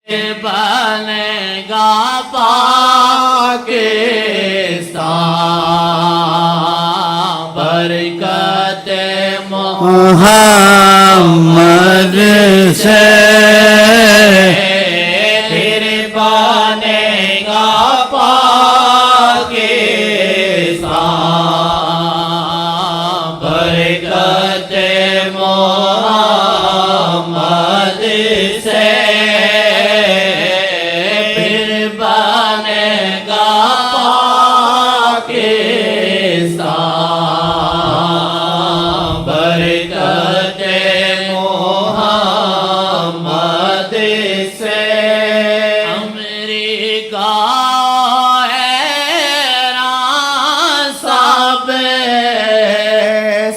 بنے گا پاکستان برکت محمد سے پھر بنے گا پاکستان برکت محمد سے پھر بنے گا پاکستان برکت محمد سے امریکہ ایران سب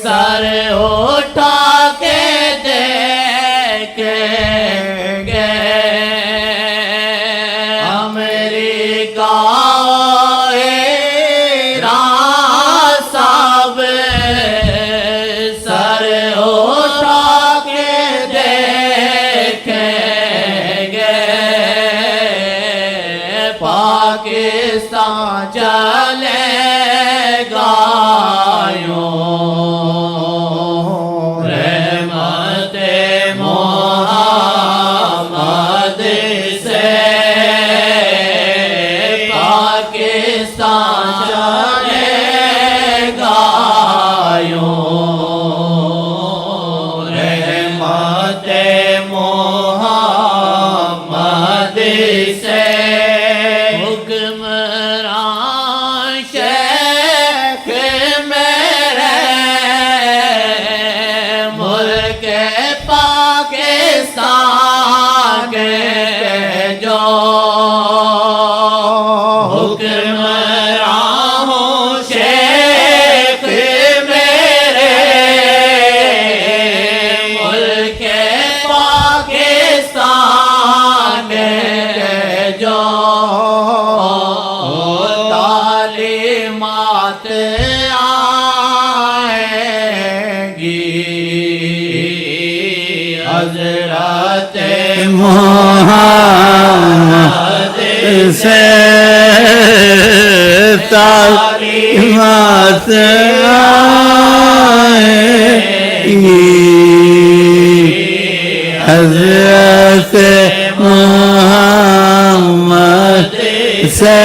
سر اٹھا کے دیکھیں گے امریکہ ایران سب سر اٹھا کے دیکھیں گے پاکستان چلے گا یوں رحمت محمد سے پاکستان چلے گا یوں رحمت محمد سے حکمران شیخ میرے ملک پاکستان کے جو حکمران ہوں شیخ میرے ملک پاکستان کے جو تعلیمات آئیں گی حضرت محمد سے تعلیمات آئیں گی حضرت محمد سے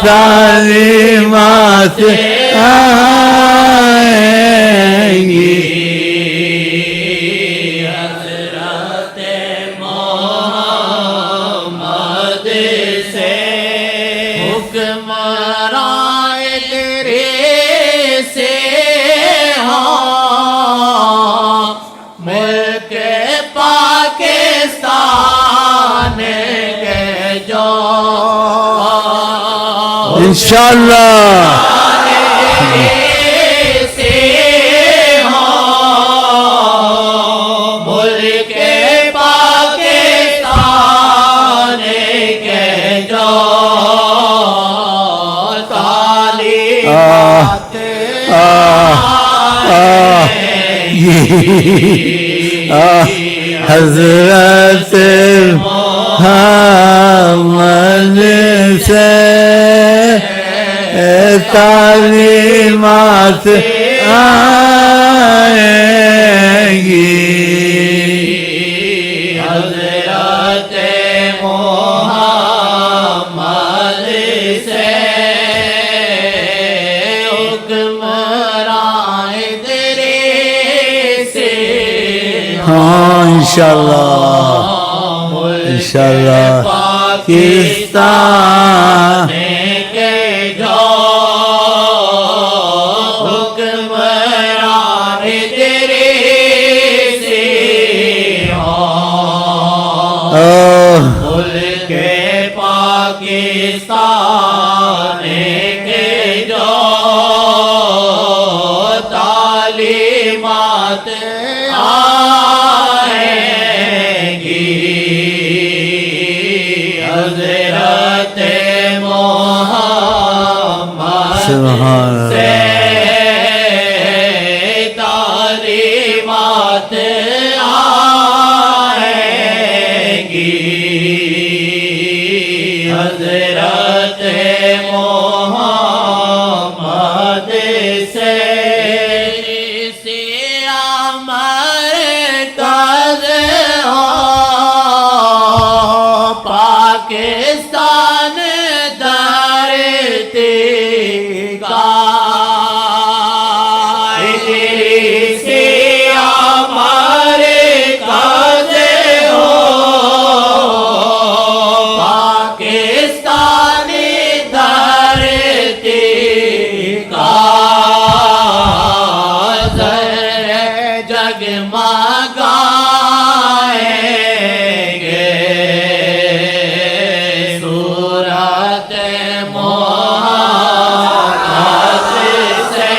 تعلیمات آئیں گی حضرت محمد سے حکمران تیرے سے ہاں ملک پاکستان کے جو انشاءاللہ سے ہوں ملک پاکستان کے جو تعلیمات حضرت محمد سے تعلیمات آئیں گی حضرت محمد سے حکمران تیرے سے ہاں انشاءاللہ انشاءاللہ پاکستان کے جو حکمران تیرے سے ہوں ملک پاکستان کے جو تعلیمات آئیں گی حضرت محمد سبحان سے تعلیمات آئیں کی حضرت محمد سے پاکستان دھرتی کا سے ہمارے قاضے ہو پاکستان دھرتی کا زر جگمگائیں گے صورت محمد سے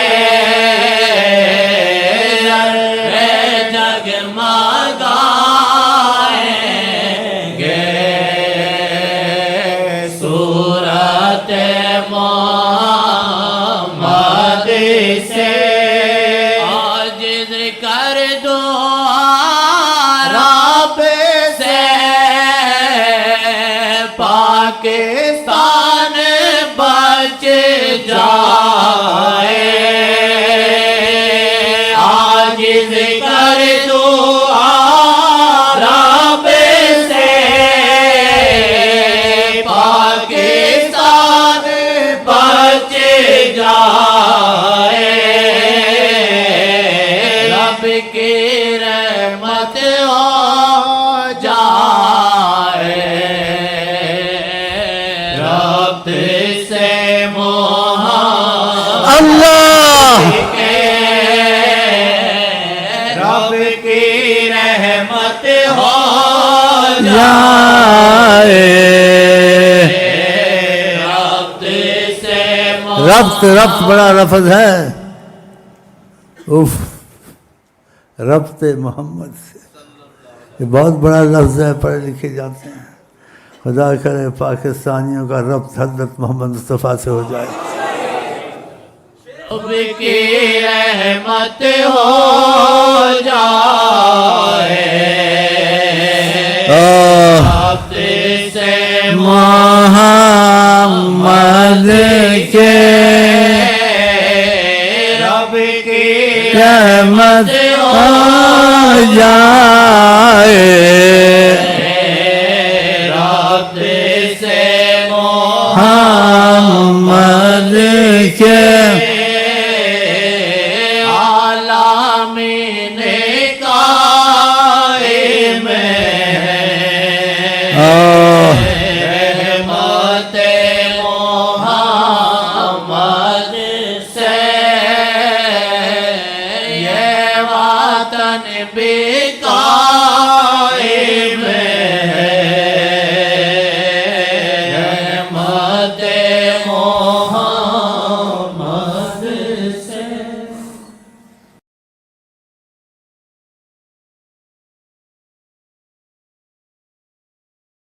جگمگائیں گے صورت محمد سے عاجز کر دو رب سے پاکستان بچ جائے عاجز کر دو رب سے پاکستان بچ جائے رب کی رحمت ہو جائے رب سے محمد اللہ رب کی رحمت ہو جائے رب سے ربط ربط بڑا لفظ ہے اف ربط محمد سے یہ بہت بڑا لفظ ہے پڑھے لکھے جاتے ہیں خدا کرے پاکستانیوں کا ربط حضرت محمد مصطفیٰ سے ہو جائے رب کی رحمت ہو جائے رب سے محمد کے رب کی رحمت ہو جائے رب سے محمد کے عالمین قائم ہے رحمت محمد سے یہ وطن بھی